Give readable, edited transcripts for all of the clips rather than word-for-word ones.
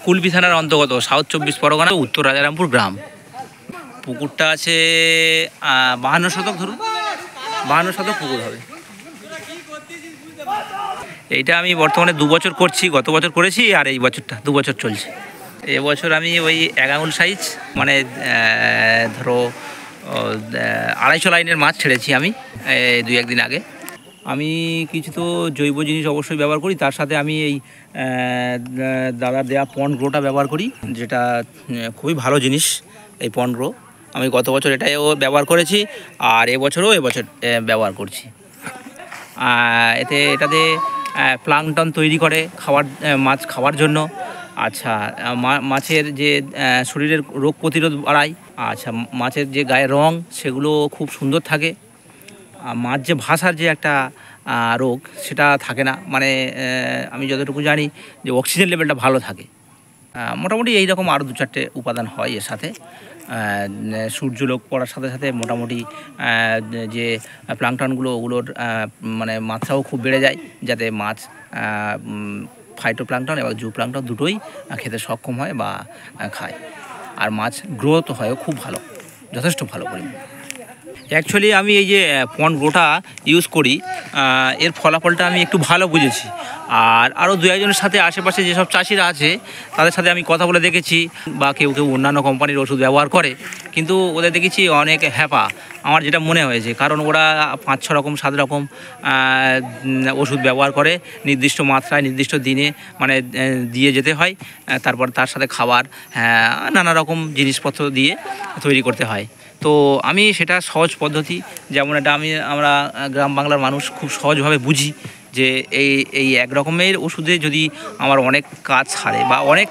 কুলপি থানার অন্তর্গত সাউথ 24 পরগনা, উত্তর রাজারামপুর গ্রাম। পুকুরটা আছে 52 শতক, ধরুন 52 শতক পুকুর হবে। এইটা আমি বর্তমানে 2 বছর করছি, গত বছর করেছি আর এই বছরটা 2 বছর চলছে। এবছর আমি ওই 1 আঙুল সাইজ মানে ধরো 250 লাইনের মাছ ছেড়েছি আমি 2-1 দিন আগে। আমি কিছু তো জৈব জিনিস অবশ্যই ব্যবহার করি, তার সাথে আমি এই দাদার দেওয়া পন্ড গ্রোটা ব্যবহার করি, যেটা খুবই ভালো জিনিস। এই পন্ড গ্রো আমি গত বছর এটাও ব্যবহার করেছি আর এবছরও ব্যবহার করছি। এটাতে প্লাঙ্কটন তৈরি করে মাছ খাওয়ার জন্য। আচ্ছা, মাছের যে শরীরের রোগ প্রতিরোধ বাড়ায়। আচ্ছা, মাছের যে গায়ের রং সেগুলো খুব সুন্দর থাকে। মাছ যে ভাসার যে একটা রোগ সেটা থাকে না, মানে আমি যতটুকু জানি যে অক্সিজেন লেভেলটা ভালো থাকে। মোটামুটি এই রকম আরও 2-4টে উপাদান হয় এর সাথে। সূর্যলোক পড়ার সাথে সাথে মোটামুটি যে প্লাঙ্কটনগুলো ওগুলোর মানে মাত্রাও খুব বেড়ে যায়, যাতে মাছ ফাইটোপ্লাঙ্কটন এবং জু প্লাঙ্কটন দুটোই খেতে সক্ষম হয় বা খায়। আর মাছ গ্রোথ হয় খুব ভালো, যথেষ্ট ভালো পরিমাণ। অ্যাকচুয়ালি আমি এই যে পন্ড গ্রোটা ইউজ করি, এর ফলাফলটা আমি একটু ভালো বুঝেছি। আর আরও 2-1জনের সাথে আশেপাশে যেসব চাষিরা আছে তাদের সাথে আমি কথা বলে দেখেছি, বা কেউ অন্যান্য কোম্পানির ওষুধ ব্যবহার করে, কিন্তু ওদের দেখেছি অনেক হ্যাপা। আমার যেটা মনে হয়েছে, কারণ ওরা 5-6 রকম 7 রকম ওষুধ ব্যবহার করে নির্দিষ্ট মাত্রায় নির্দিষ্ট দিনে, মানে দিয়ে যেতে হয়। তারপর তার সাথে খাবার নানা রকম জিনিসপত্র দিয়ে তৈরি করতে হয়। তো আমি সেটা সহজ পদ্ধতি, যেমন এটা আমরা গ্রাম বাংলার মানুষ খুব সহজভাবে বুঝি যে এই এক রকমের ওষুধে যদি আমার অনেক কাজ ছাড়ে বা অনেক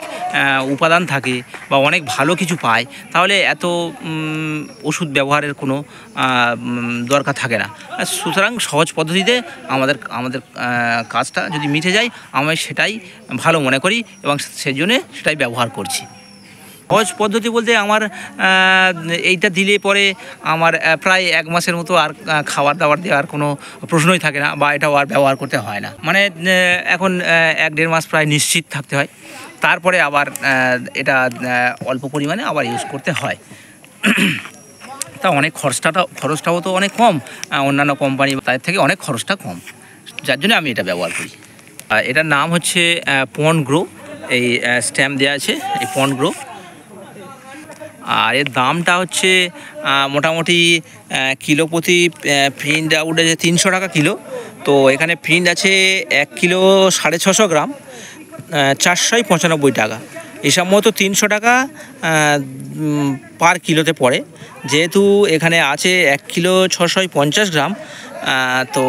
উপাদান থাকে বা অনেক ভালো কিছু পায়, তাহলে এত ওষুধ ব্যবহারের কোনো দরকার থাকে না। সুতরাং সহজ পদ্ধতিতে আমাদের কাজটা যদি মিটে যায়, আমি সেটাই ভালো মনে করি এবং সেজন্য সেটাই ব্যবহার করছি। সহজ পদ্ধতি বলতে আমার এইটা দিলে পরে আমার প্রায় 1 মাসের মতো আর খাবার দাবার দেওয়ার কোনো প্রশ্নই থাকে না, বা এটাও আর ব্যবহার করতে হয় না। মানে এখন 1-1.5 মাস প্রায় নিশ্চিত থাকতে হয়, তারপরে আবার এটা অল্প পরিমাণে আবার ইউজ করতে হয়। তা অনেক খরচটাও তো অনেক কম, অন্যান্য কোম্পানি তাদের থেকে অনেক খরচটা কম, যার জন্য আমি এটা ব্যবহার করি। এটার নাম হচ্ছে পন্ড গ্রো, এই স্ট্যাম্প দেওয়া আছে এই পন্ড গ্রো। আর এর দামটা হচ্ছে মোটামুটি কিলো প্রতি প্রিন্ট আউট আছে 300 টাকা কিলো। তো এখানে প্রিন্ট আছে 1 কিলো 650 গ্রাম, 495 টাকা। এসব মতো 300 টাকা পার কিলোতে পড়ে। যেহেতু এখানে আছে 1 কিলো 650 গ্রাম, তো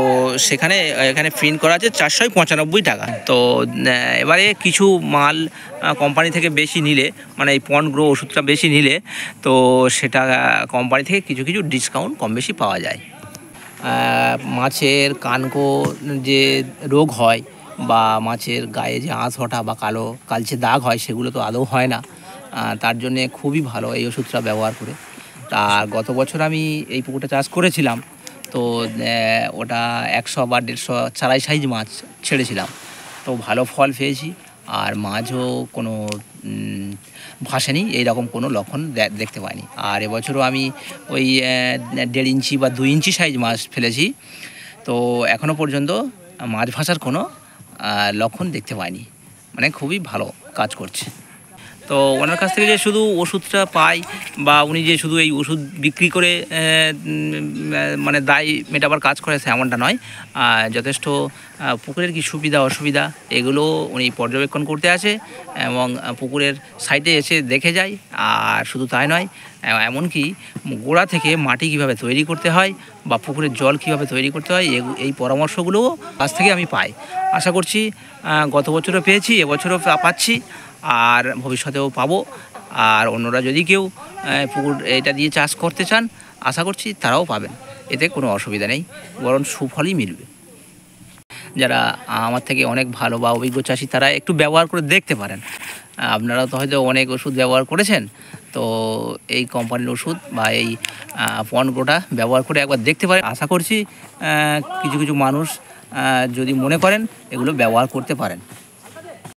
এখানে প্রিন্ট করা আছে 495 টাকা। তো এবারে কিছু মাল কোম্পানি থেকে বেশি নিলে, মানে এই পন্ড গ্রো ওষুধটা বেশি নিলে, তো সেটা কোম্পানি থেকে কিছু ডিসকাউন্ট কম বেশি পাওয়া যায়। মাছের কানকো যে রোগ হয় বা মাছের গায়ে যে আঁশ ওঠা বা কালচে দাগ হয়, সেগুলো তো আদৌ হয় না। তার জন্যে খুবই ভালো এই ওষুধটা ব্যবহার করে। তা গত বছর আমি এই পুকুরটা চাষ করেছিলাম, তো ওটা 100 বা 150 চারাই সাইজ মাছ ছেড়েছিলাম, তো ভালো ফল পেয়েছি। আর মাছও কোনো ভাসেনি, এইরকম কোনো লক্ষণ দেখতে পাইনি। আর এবছরও আমি ওই 1.5 ইঞ্চি বা 2 ইঞ্চি সাইজ মাছ ফেলেছি, তো এখনও পর্যন্ত মাছ ভাসার কোনো লক্ষণ দেখতে পাইনি। মানে খুবই ভালো কাজ করছে। তো ওনার কাছ থেকে যে শুধু ওষুধটা পাই, বা উনি যে শুধু এই ওষুধ বিক্রি করে মানে দায় মেটাবার কাজ করে, এমনটা নয়। যথেষ্ট পুকুরের কি সুবিধা অসুবিধা এগুলো উনি পর্যবেক্ষণ করতে আসে এবং পুকুরের সাইডে এসে দেখে যায়। আর শুধু তাই নয়, এমনকি গোড়া থেকে মাটি কীভাবে তৈরি করতে হয় বা পুকুরের জল কীভাবে তৈরি করতে হয়, এই পরামর্শগুলোও কাছ থেকে আমি পাই। আশা করছি গত বছরও পেয়েছি, এবছরও পাচ্ছি, আর ভবিষ্যতেও পাবো। আর অন্যরা যদি কেউ পুকুর এটা দিয়ে চাষ করতে চান, আশা করছি তারাও পাবেন, এতে কোনো অসুবিধা নেই, বরং সুফলই মিলবে। যারা আমার থেকে অনেক ভালো বা অভিজ্ঞ চাষি, তারা একটু ব্যবহার করে দেখতে পারেন। আপনারা তো হয়তো অনেক ওষুধ ব্যবহার করেছেন, তো এই কোম্পানির ওষুধ বা এই পন্ড গ্রোটা ব্যবহার করে একবার দেখতে পারেন। আশা করছি কিছু মানুষ যদি মনে করেন, এগুলো ব্যবহার করতে পারেন।